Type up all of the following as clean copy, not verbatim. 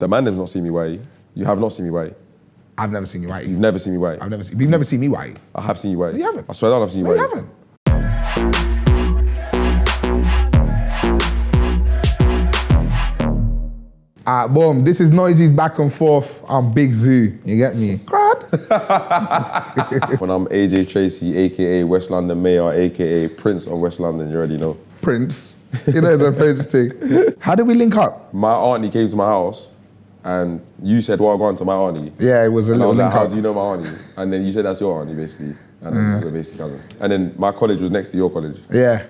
The man has not seen me white. You have not seen me white. I've never seen you white. You've never seen me white. You've never seen me white. I have seen you white. No, you haven't. I swear I've seen you No, white. you haven't. Boom, this is Noisy's Back and Forth. I'm Big Zoo, you get me? When I'm AJ Tracy, aka West London Mayor, aka Prince of West London, you already know. Prince, you know it's a Prince thing. How did we link up? My auntie came to my house and you said, well, I'll go on to my auntie. Yeah, it was a And I little was like, link how up. do you know my auntie? And then you said, that's your auntie, basically. And then we're basically cousins. And then my college was next to your college. Yeah,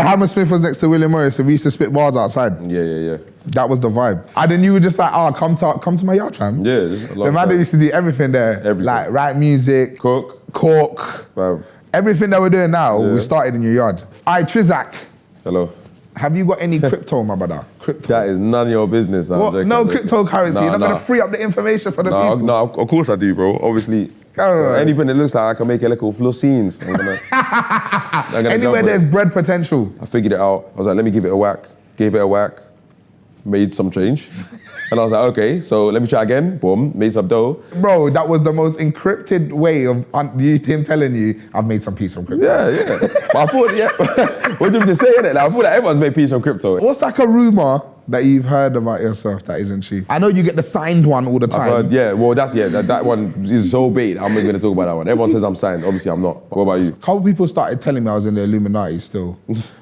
Hammersmith was next to William Morris, so we used to spit bars outside. Yeah. That was the vibe. And then you were just like, oh, come to my yard, fam. Yeah, just a lot The of man that time. used to do everything there. Everything. Like write music, Cook, bruv. Everything that we're doing now, we started in your yard. All right, Trizak, hello. have you got any crypto, my brother? Crypto. That is none of your business. What? No cryptocurrency. You're not going to free up the information for the people. No, of course I do, bro. Obviously. Go on. Anything that looks like I can make a little floor scenes. I'm gonna Anywhere there's bread potential. I figured it out. I was like, let me give it a whack. Gave it a whack. Made some change. And I was like, okay, so let me try again. Boom, made some dough. Bro, that was the most encrypted way of him telling you, I've made some peace from crypto. Yeah. But I thought, what do you have to say in it? Like, I thought that everyone's made peace from crypto. What's like a rumor that you've heard about yourself that isn't true? I know you get the signed one all the time. I've heard, that one is so bait. I'm not going to talk about that one. Everyone says I'm signed. Obviously, I'm not. What about you? A couple people started telling me I was in the Illuminati still,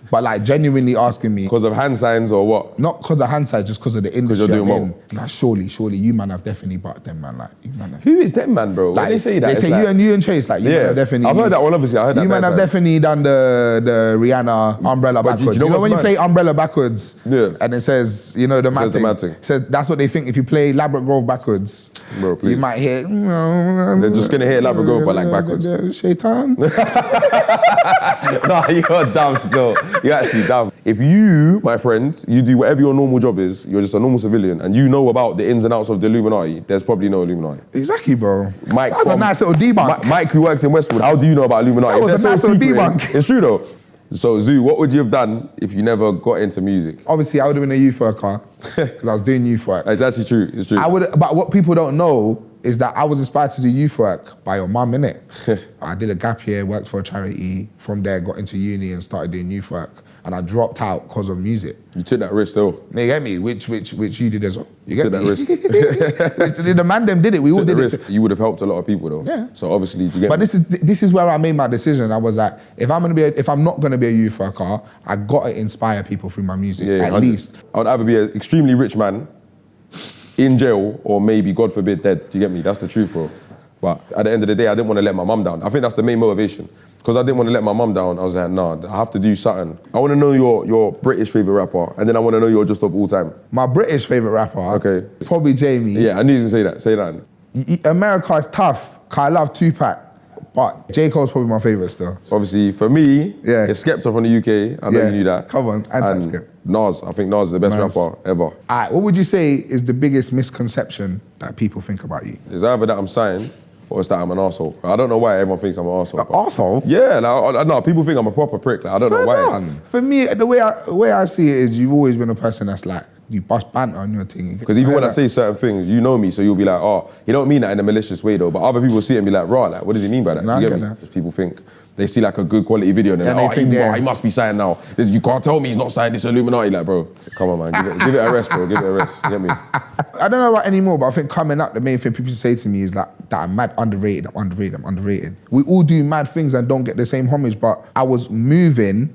but like genuinely asking me. Because of hand signs or what? Not because of hindsight, just because of the industry you're doing I'm in. Like, surely, you man have definitely bucked them, man. Like, you man have. Who is them, man, bro? Like, When they say that, they it's say like, you and Chase, like, you man have definitely. I've heard that one, obviously. I heard that. You man have definitely done the Rihanna umbrella But backwards. you know when you what's play mad? umbrella backwards, and it says, the mad thing. It says that's what they think. If you play Labrador Grove backwards, bro, please. you might hear. They're just gonna hear Labrador Grove, but like backwards. Shaitan. Nah, you're dumb still. You're actually dumb. If you, my friend, you do whatever your normal job is, you're just a normal civilian, and you know about the ins and outs of the Illuminati, there's probably no Illuminati. Exactly, bro. Mike, That's a nice little debunk. Mike, who works in Westwood, how do you know about Illuminati? That was a nice little debunk. It's true though. So Zoo, what would you have done if you never got into music? Obviously, I would have been a youth worker because I was doing youth work. It's actually true. It's true. But what people don't know is that I was inspired to do youth work by your mum, innit? I did a gap year, worked for a charity. From there, got into uni and started doing youth work. And I dropped out because of music. You took that risk though. You get me? Which you did as well. You get Took me? that risk. The man them did it. We all Took did the it. risk. You would have helped a lot of people though. Yeah. So obviously, you get But me? this is where I made my decision. I was like, if I'm not gonna be a youth worker, I gotta inspire people through my music. At 100. least. I would either be an extremely rich man in jail or maybe, God forbid, dead. Do you get me? That's the truth, bro. But at the end of the day, I didn't want to let my mum down. I think that's the main motivation. Because I didn't want to let my mum down, I was like, nah, I have to do something. I want to know your British favourite rapper, and then I want to know your just of all time. My British favourite rapper, Okay. probably Jamie. Yeah, I knew you was going to say that. Say that. America is tough, cause I love Tupac, but J. Cole's probably my favourite still. Obviously, for me, Yeah. it's Skepta from the UK. I know you knew that. Come on, And anti-Skep. Nas. I think Nas is the best Nas. rapper ever. All right, what would you say is the biggest misconception that people think about you? It's either that I'm signed or it's that I'm an arsehole. I don't know why everyone thinks I'm an arsehole. Arsehole? Yeah, no, people think I'm a proper prick. Like, I don't know why. For me, the way I see it is you've always been a person that's like, you bust banter on your thing. Because even when I say certain things, you know me, so you'll be like, oh, he don't mean that in a malicious way though, but other people see it and be like, raw, like, what does he mean by that? No, you I get get me? that. Because people think, they see like a good quality video and they're And like, they think, he must be signed now. You can't tell me he's not signed, this Illuminati. Like, bro, come on, man, give it a rest, bro, give it a rest, you get me? I don't know about anymore, but I think coming up, the main thing people say to me is like, that I'm mad underrated, I'm underrated. We all do mad things and don't get the same homage, but I was moving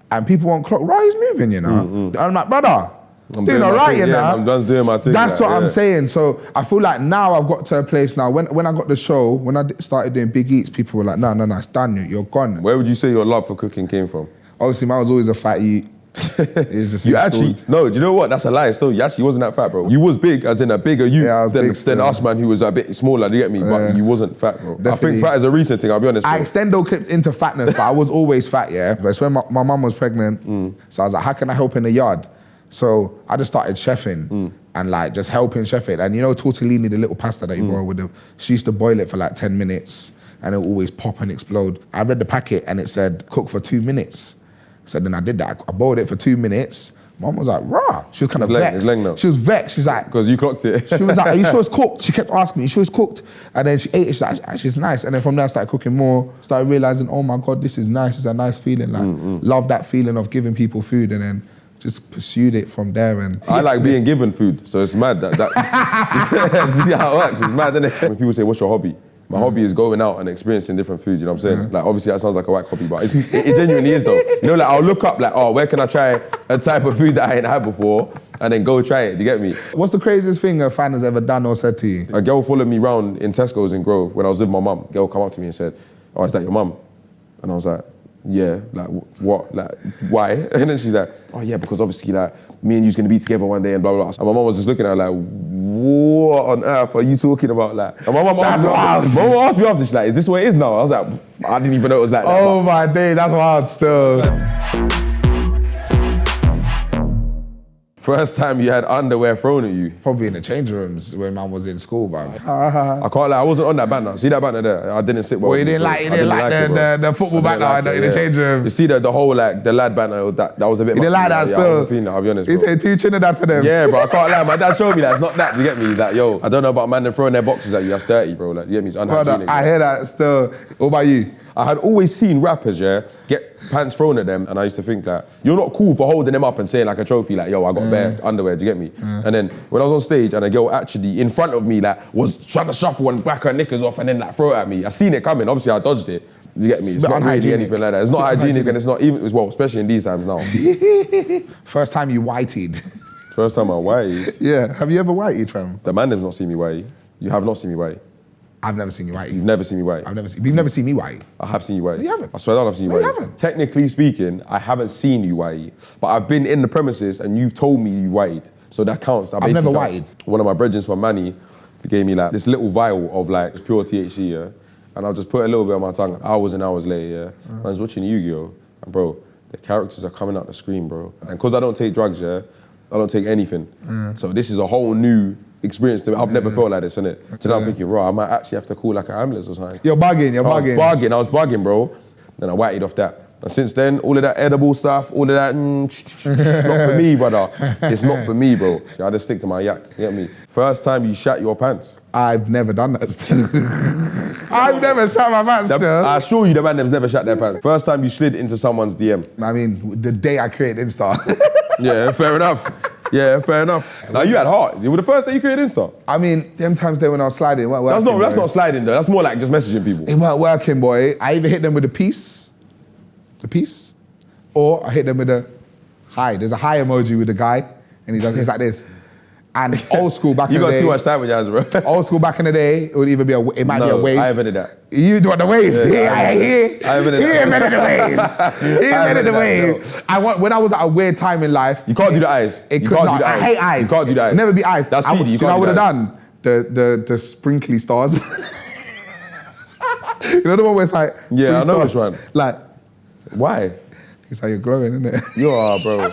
and people won't clock, right, he's moving, you know? And I'm like, brother, I'm doing my all right, thing, you know? I'm just doing my thing. That's like, what I'm yeah. saying. So I feel like now I've got to a place now, when I got the show, when I started doing Big Eats, people were like, no, it's done, you're gone. Where would you say your love for cooking came from? Obviously, man was always a fat eat. It's just You installed. actually, no, do you know what? That's a lie still. You actually wasn't that fat, bro. You was big, as in a bigger you Yeah, I was than, big than still. us, man, who was a bit smaller, do you get me? But you wasn't fat, bro. I Definitely. think fat is a recent thing, I'll be honest. I bro. extendo clipped into fatness, but I was always fat, yeah? But it's when my mum was pregnant, so I was like, how can I help in the yard? So I just started chefing and like just helping chef it. And you know tortellini, the little pasta that you boil with she used to boil it for like 10 minutes and it'll always pop and explode. I read the packet and it said cook for 2 minutes. So then I did that. I boiled it for 2 minutes. Mum was like, rah. She was kind of vexed. now. She was vexed. She's like, Because you clocked it. she was like, are you sure it's cooked? She kept asking me, you sure it's cooked? And then she ate it. She's like, actually, it's nice. And then from there, I started cooking more. Started realizing, oh my God, this is nice. It's a nice feeling. Like, love that feeling of giving people food, and then just pursued it from there. And I like being given food, so it's mad that see how it works. It's mad, isn't it? When people say, what's your hobby? My hobby is going out and experiencing different food, you know what I'm saying? Like, obviously that sounds like a whack hobby, but it genuinely is though. You know, like I'll look up like, oh, where can I try a type of food that I ain't had before? And then go try it, do you get me? what's the craziest thing a fan has ever done or said to you? A girl followed me round in Tesco's in Grove when I was with my mum. A girl come up to me and said, oh, is that your mum? And I was like, yeah, like what, like why? And then she's like, oh yeah, because obviously like me and you's gonna be together one day and blah, blah, blah. And my mum was just looking at her like, what on earth are you talking about? Like, and my mum asked me after, she's like, is this what it is now? I was like, I didn't even know it was like that. Oh my day, that's wild still. First time you had underwear thrown at you? Probably in the change rooms when man was in school, man. I can't lie, I wasn't on that banner. See that banner there? I didn't sit well. Well, you didn't like the football banner in the change room. You see the whole like the lad banner, that was a bit. You didn't like that I still? wasn't feeling that, I'll be honest. He bro. said 2 Trinidad for them. Yeah, bro, I can't lie. My dad showed me that. It's not that, you get me? He's like, yo, I don't know about man them throwing their boxes at you, that's dirty, bro. Like, you get me? It's unhygienic. Brother, I hear that still. What about you? I had always seen rappers, get pants thrown at them, and I used to think that you're not cool for holding them up and saying like a trophy, like, yo, I got bare underwear, do you get me? And then when I was on stage and a girl actually in front of me like was trying to shuffle and back her knickers off and then like throw it at me, I seen it coming, obviously I dodged it, you get me? It's not really anything like that. It's not hygienic and it's not even, well, especially in these times now. First time you whited. First time I white. Yeah, have you ever whited, fam? The man has not seen me white. You have not seen me white. I've never seen you white. You've never seen me white. You've never seen me white. I have seen you white. No, you haven't. I swear I've seen you No, white. you haven't. Technically speaking, I haven't seen you white, but I've been in the premises and you've told me you white, so that counts. That I've never basically whited. counts. One of my brethren from Manny gave me like this little vial of like pure THC, yeah, and I'll just put a little bit on my tongue. Hours and hours later, yeah, I was watching Yu-Gi-Oh, and bro, the characters are coming out the screen, bro. And because I don't take drugs, yeah, I don't take anything. So this is a whole new experience to me. I've never felt like this, innit? So now I'm thinking, right, I might actually have to call like an ambulance or something. You're bugging. I was bugging, bro. Then I whited off that. And since then, all of that edible stuff, all of that, it's not for me, brother. It's not for me, bro. So I just stick to my yak, you get me? First time you shat your pants. I've never done that still. I've never shat my pants still. I assure you the man them's never shat their pants. First time you slid into someone's DM. I mean, the day I created Insta. Yeah, fair enough. Yeah, fair enough. Now you had heart. You were the first day you created Insta. I mean, them times there when I was sliding, it weren't working. That's not sliding though. That's more like just messaging people. It weren't working, boy. I either hit them with a piece, or I hit them with a hi. There's a hi emoji with the guy, and he's like this. And old school back in the day. You got too much time with yours, bro. Old school back in the day, it would either be it might be a wave. I invented that. You doing the wave? I invented He invented the wave. He invented the wave. When I was at a weird time in life, you can't do the eyes. I hate eyes. You can't do the eyes. Never be eyes. That's CD. Do you know what I would have done? The sprinkly stars. You know the one where it's like yeah, I know stars? which one. Like why? It's how you're glowing, isn't it? You are, bro.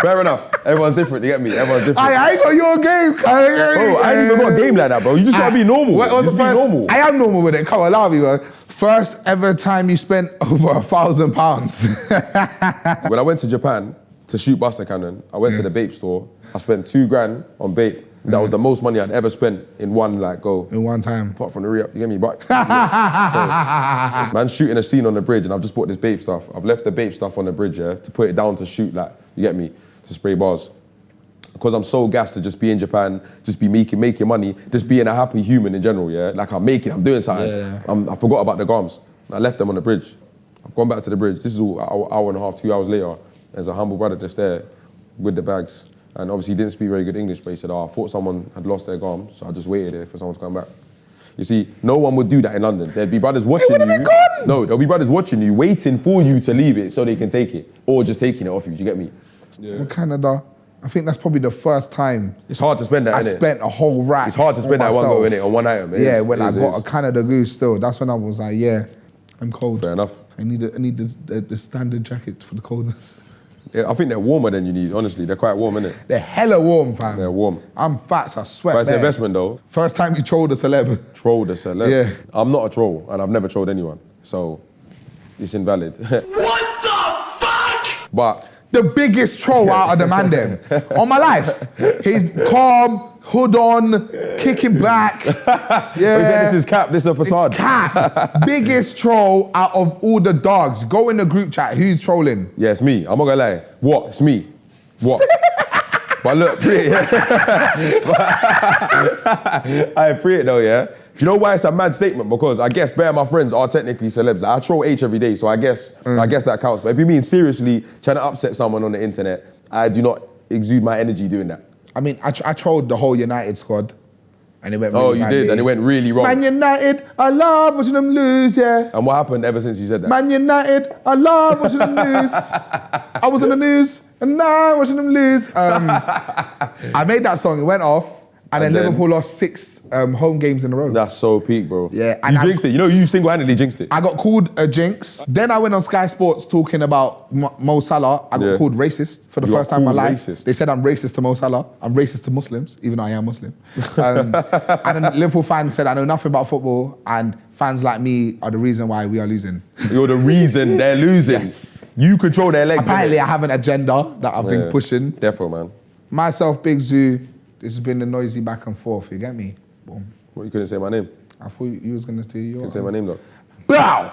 Fair enough. Everyone's different. You get me? Everyone's different. I ain't got your game. Bro, I ain't even got a game like that, bro. You just gotta be normal. Just be normal. I am normal with it. Come on, allow me, bro. First ever time you spent over £1,000. When I went to Japan to shoot Buster Cannon, I went to the vape store. I spent $2,000 on vape. That was the most money I'd ever spent in one go. In one time. Apart from the re-up, you get me? But yeah. So, man's shooting a scene on the bridge and I've just bought this vape stuff. I've left the vape stuff on the bridge, yeah, to put it down to shoot, like, you get me? To spray bars. Because I'm so gassed to just be in Japan, just be making money, just being a happy human in general, yeah? Like I'm doing something. Yeah. I forgot about the grams. I left them on the bridge. I've gone back to the bridge. This is all hour and a half, 2 hours later. There's a humble brother just there with the bags. And obviously he didn't speak very good English, but he said, I thought someone had lost their grams, so I just waited there for someone to come back. You see, no one would do that in London. There'd be brothers watching you. Been gone. No, there'll be brothers watching you, waiting for you to leave it so they can take it. Or just taking it off you, do you get me? Yeah. Canada, I think that's probably the first time it's hard to spend that, I innit? spent a whole rack. It's hard to spend that one go, innit, on one item. When I got a Canada Goose still, that's when I was like, yeah, I'm cold. Fair enough. I need the standard jacket for the coldness. Yeah, I think they're warmer than you need, honestly. They're quite warm, innit? They're hella warm, fam. They're warm. I'm fat, so I sweat. But it's an investment though. First time you trolled a celeb. Trolled a celeb? Yeah. I'm not a troll, and I've never trolled anyone. So, it's invalid. What the fuck? But the biggest troll out of the man them. On my life. He's calm, hood on, kicking back. Yeah. He Yeah. said, this is cap, this is a facade. Cat, biggest troll out of all the dogs. Go in the group chat. Who's trolling? Yeah, it's me. I'm not gonna lie. What? It's me. What? But look, free it. I free it though, yeah? Do you know why it's a mad statement? Because I guess bear my friends are technically celebs. Like, I troll H every day, so I guess that counts. But if you mean seriously trying to upset someone on the internet, I do not exude my energy doing that. I mean, I trolled the whole United squad. And it went really Oh, you badly. did, and it went really wrong. Man United, I love watching them lose, yeah. And what happened ever since you said that? Man United, I love watching them lose. I was in the news, and now I'm watching them lose. I made that song, it went off, and then then- Liverpool lost 6 home games in a row. That's so peak, bro. Yeah, You and jinxed it. You know, you single-handedly jinxed it. I got called a jinx. Then I went on Sky Sports talking about Mo Salah. I got Yeah. called racist for the You got first time in my called life. racist? They said I'm racist to Mo Salah. I'm racist to Muslims, even though I am Muslim. And then Liverpool fans said I know nothing about football, and fans like me are the reason why we are losing. You're the reason they're losing. Yes. You control their legs. Apparently, I have an agenda that I've been Yeah. pushing. Defo, man. Myself, Big Zoo. This has been the noisy back and forth. You get me? Boom. What, you couldn't say my name? I thought you was gonna do your. Couldn't say my name though. Bow.